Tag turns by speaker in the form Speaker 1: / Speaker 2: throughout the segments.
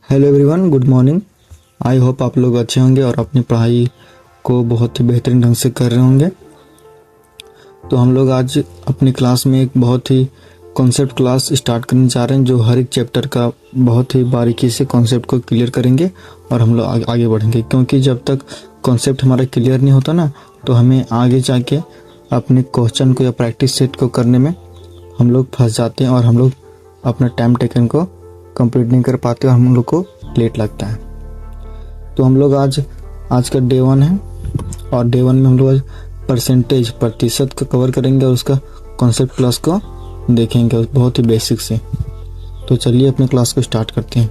Speaker 1: Hello everyone, good morning. I hope आप लोग अच्छे होंगे और अपनी पढ़ाई को बहुत ही बेहतरीन ढंग से कर रहे होंगे। तो हम लोग आज अपनी क्लास में एक बहुत ही कॉन्सेप्ट क्लास स्टार्ट करने जा रहे हैं, जो हर एक चैप्टर का बहुत ही बारीकी से कॉन्सेप्ट को क्लियर करेंगे और हम लोग आगे बढ़ेंगे। क्योंकि जब तक कॉन्सेप्ट हमारा क्लियर नहीं होता ना, तो हमें आगे जाके अपने क्वेश्चन को या प्रैक्टिस सेट को करने में हम लोग फंस जाते हैं और हम लोग अपना टाइम टेकन को कंप्लीट नहीं कर पाते और हम लोग को लेट लगता है। तो हम लोग आज का डे 1 है और डे 1 में हम लोग आज परसेंटेज प्रतिशत को कवर करेंगे और उसका कॉन्सेप्ट क्लास को देखेंगे बहुत ही बेसिक से। तो चलिए अपने क्लास को स्टार्ट करते हैं।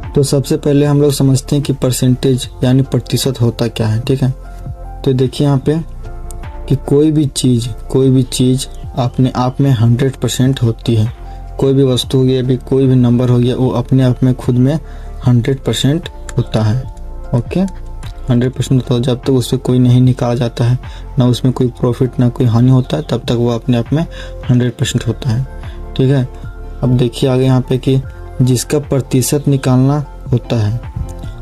Speaker 1: तो सबसे पहले हम लोग समझते हैं कि परसेंटेज यानी प्रतिशत होता क्या है। ठीक है, तो देखिए यहाँ पे कि कोई भी चीज़ अपने आप में 100% होती है। कोई भी वस्तु हो गया, अभी कोई भी नंबर हो गया, वो अपने आप में खुद में 100% होता है। ओके, 100% होता है। जब तक उससे कोई नहीं निकाला जाता है, ना उसमें कोई प्रॉफिट ना कोई हानि होता है, तब तक वो अपने आप में 100% होता है। ठीक है, अब देखिए आगे यहाँ पे कि जिसका प्रतिशत निकालना होता है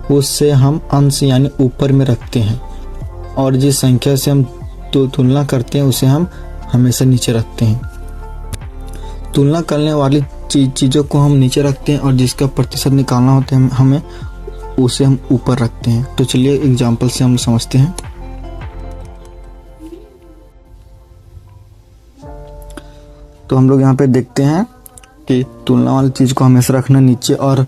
Speaker 1: उससे हम अंश यानी ऊपर में रखते हैं, और जिस संख्या से हम तुलना करते हैं उसे हम हमेशा नीचे रखते हैं। तुलना करने वाली चीज़ों को हम नीचे रखते हैं और जिसका प्रतिशत निकालना होता है हमें उसे हम ऊपर रखते हैं। तो चलिए एग्जाम्पल से हम समझते हैं। तो हम लोग यहाँ पे देखते हैं कि तुलना वाली चीज़ को हमेशा रखना नीचे और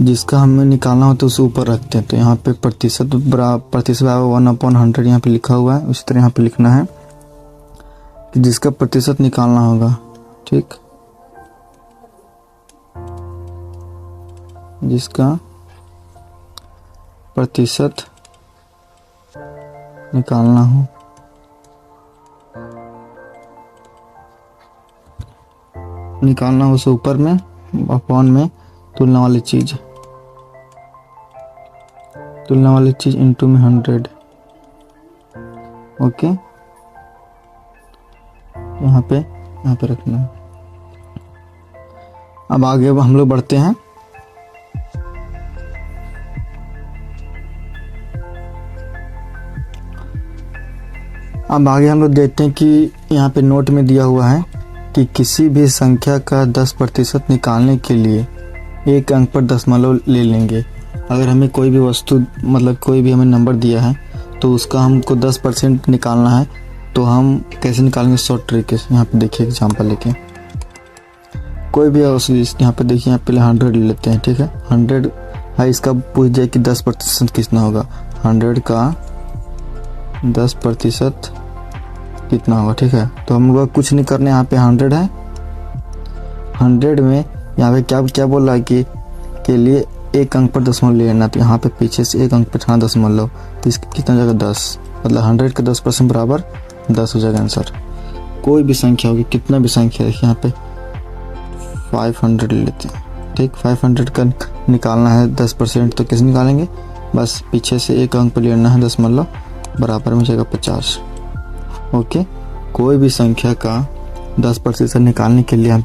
Speaker 1: जिसका हमें निकालना होता है उसे ऊपर रखते हैं। तो यहाँ पे प्रतिशत बराबर 1/100 यहाँ पे लिखा हुआ है। उसी तरह यहाँ पे लिखना है कि जिसका प्रतिशत निकालना होगा, ठीक, जिसका प्रतिशत निकालना हो उसे ऊपर में अपॉन में तुलना वाली चीज इनटू में 100। ओके, यहाँ पे रखना है। अब आगे हम लोग बढ़ते हैं। अब आगे हम लोग देखते हैं कि यहाँ पे नोट में दिया हुआ है कि किसी भी संख्या का 10% निकालने के लिए 1 अंक पर दशमलव ले लेंगे। अगर हमें कोई भी वस्तु कोई भी हमें नंबर दिया है तो उसका हमको 10% निकालना है, तो हम कैसे निकालेंगे? शॉर्ट तरीके से। यहाँ पे देखिए एग्जांपल लेके कोई भी यहाँ पे देखिए, यहाँ पहले 100 ले लेते हैं। ठीक है, 100 है, इसका पूछ जाए कि 10% कितना होगा। 100 का 10% कितना होगा? ठीक है, तो हम लोग कुछ नहीं करने, यहाँ पे 100 है। 100 में यहाँ पे क्या बोल रहा है कि के लिए 1 अंक पर दशमलव ले लेना। तो यहाँ पे पीछे से 1 अंक पर था दशमलव, तो इसका कितना हो जाएगा? 10। मतलब 100 का 10% बराबर 10 हो जाएगा आंसर। कोई भी संख्या होगी, कितना भी संख्या है, यहाँ पे 500 ले लेते हैं। ठीक, 500 का निकालना है 10%, तो कैसे निकालेंगे? बस पीछे से 1 अंक पर ले लेना है दशमलव, बराबर में हो जाएगा 50। ओके, कोई भी संख्या का 10% निकालने के लिए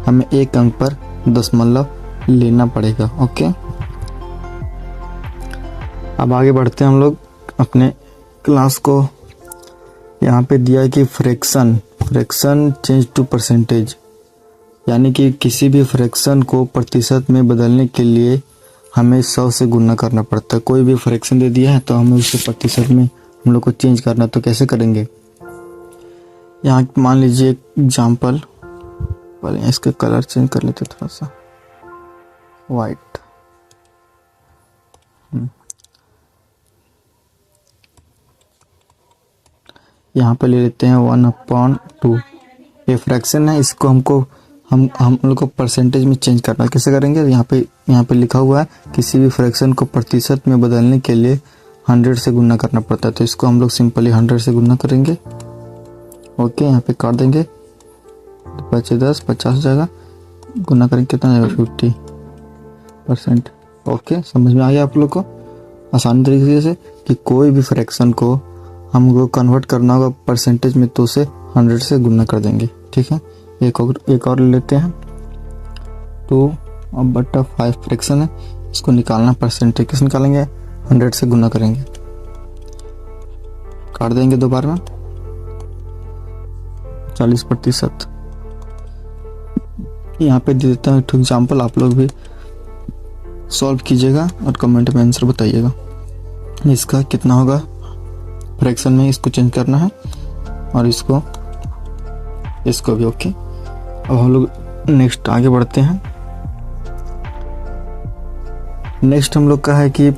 Speaker 1: हमें 1 अंक पर दशमलव लेना पड़ेगा। ओके, अब आगे बढ़ते हैं हम लोग अपने क्लास को। यहाँ पे दिया है कि फ्रैक्शन चेंज टू परसेंटेज, यानी कि किसी भी फ्रैक्शन को प्रतिशत में बदलने के लिए हमें 100 से गुना करना पड़ता है। कोई भी फ्रैक्शन दे दिया है तो हमें उसे प्रतिशत में हम लोग को चेंज करना, तो कैसे करेंगे? यहाँ मान लीजिए एग्जाम्पल, पहले इसका कलर चेंज कर लेते थोड़ा सा, वाइट। यहाँ पे ले लेते हैं 1/2। ये फ्रैक्शन है, इसको हम लोग को परसेंटेज में चेंज करना है। कैसे करेंगे? यहाँ पे लिखा हुआ है किसी भी फ्रैक्शन को प्रतिशत में बदलने के लिए 100 से गुना करना पड़ता है। तो इसको हम लोग सिंपली 100 से गुना करेंगे। ओके, यहाँ पे काट देंगे, तो बचे 10, 50 हो जाएगा। गुना करेंगे कितना जाएगा? 50%। ओके, समझ में आ गया आप लोग को? आसानी तरीके से कि कोई भी फ्रैक्शन को हमको कन्वर्ट करना होगा परसेंटेज में तो उसे 100 से गुना कर देंगे। ठीक है, एक और लेते हैं। 2/5 फ्रैक्शन है, इसको निकालना परसेंटेज कैसे निकालेंगे, 100 से गुना करेंगे, काट देंगे 2 बार में 40%। यहाँ पे दे देता हूँ एक एग्जाम्पल, आप लोग भी सॉल्व कीजिएगा और कमेंट में आंसर बताइएगा। इसका कितना होगा फ्रैक्शन में, इसको चेंज करना है और इसको भी। ओके, अब हम लोग नेक्स्ट आगे बढ़ते हैं। नेक्स्ट हम लोग का है कि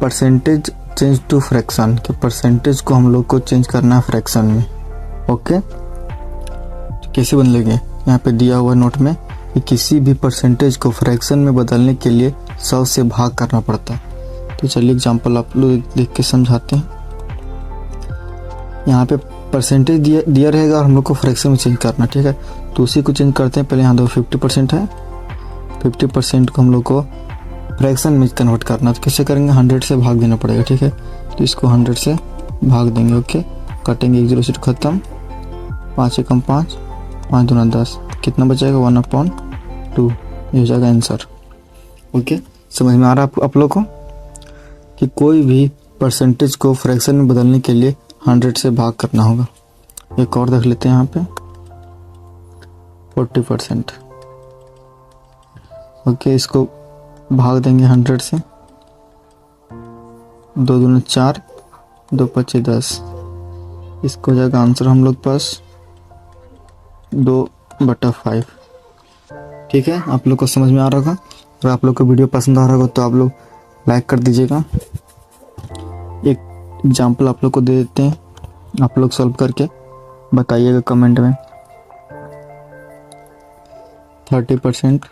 Speaker 1: परसेंटेज चेंज टू फ्रैक्शन, कि परसेंटेज को हम लोग को चेंज करना है फ्रैक्शन में। ओके, तो कैसे बदलेंगे, यहाँ पे दिया हुआ नोट में कि किसी भी परसेंटेज को फ्रैक्शन में बदलने के लिए 100 से भाग करना पड़ता है। तो चलिए एग्जांपल आप लोग देख के समझाते हैं। यहाँ पे परसेंटेज दिया रहेगा और हम लोग को फ्रैक्शन में चेंज करना। ठीक है, तो उसी को चेंज करते हैं। पहले यहाँ 50% है, 50% को हम लोग को फ्रैक्शन में कन्वर्ट करना। तो कैसे करेंगे, 100 से भाग देना पड़ेगा। ठीक है, तो इसको 100 से भाग देंगे। ओके, काटेंगे 1 0 से खत्म, 5 एकम 5, 5 दूना 10, कितना बचेगा 1/2, ये हो जाएगा आंसर। ओके, समझ में आ रहा है आप लोग को कि कोई भी परसेंटेज को फ्रैक्शन में बदलने के लिए 100 से भाग करना होगा। एक और देख लेते हैं यहाँ पे 40%। ओके, इसको भाग देंगे 100 से, 2 दूना 4, 2 5 10, इसको हो जाएगा आंसर हम लोग पास 2/5। ठीक है, आप लोग को समझ में आ रहा होगा। अगर आप लोग को वीडियो पसंद आ रहा होगा तो आप लोग लाइक कर दीजिएगा। एक एग्जाम्पल आप लोग को दे देते हैं, आप लोग सॉल्व करके बताइएगा कमेंट में। 30%,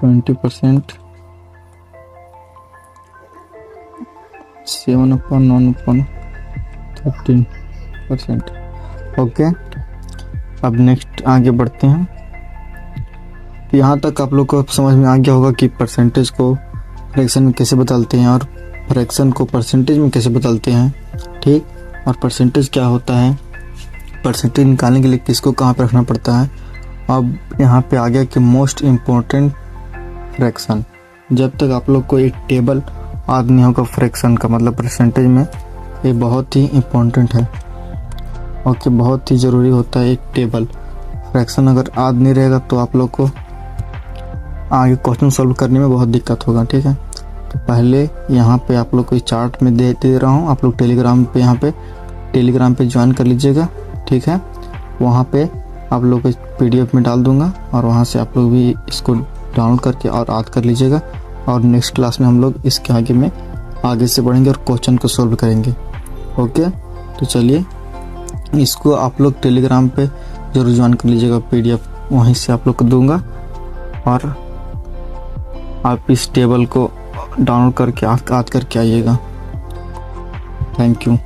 Speaker 1: 20%, 7/1/13%। ओके, अब नेक्स्ट आगे बढ़ते हैं। तो यहाँ तक आप लोग को समझ में आ गया होगा कि परसेंटेज को फ्रैक्शन में कैसे बदलते हैं और फ्रैक्शन को परसेंटेज में कैसे बदलते हैं। ठीक, और परसेंटेज क्या होता है, परसेंटेज निकालने के लिए किसको कहाँ पर रखना पड़ता है। अब यहाँ पे आ गया कि मोस्ट इम्पोर्टेंट फ्रैक्शन। जब तक आप लोग को एक टेबल याद नहीं होगा फ्रैक्शन का मतलब परसेंटेज में, ये बहुत ही इम्पोर्टेंट है। ओके, बहुत ही ज़रूरी होता है एक टेबल। फ्रैक्शन अगर याद नहीं रहेगा तो आप लोग को आगे क्वेश्चन सॉल्व करने में बहुत दिक्कत होगा। ठीक है, तो पहले यहाँ पे आप लोग को चार्ट में दे रहा हूँ, आप लोग टेलीग्राम पे ज्वाइन कर लीजिएगा। ठीक है, वहाँ पे आप लोग को PDF में डाल दूँगा और वहाँ से आप लोग भी इसको डाउनलोड करके और याद कर लीजिएगा। और नेक्स्ट क्लास में हम लोग इसके आगे से बढ़ेंगे और क्वेश्चन को सॉल्व करेंगे। ओके, तो चलिए इसको आप लोग टेलीग्राम पे जरूर ज्वाइन कर लीजिएगा। PDF वहीं से आप लोग को दूंगा और आप इस टेबल को डाउनलोड करके याद करके आइएगा। Thank you.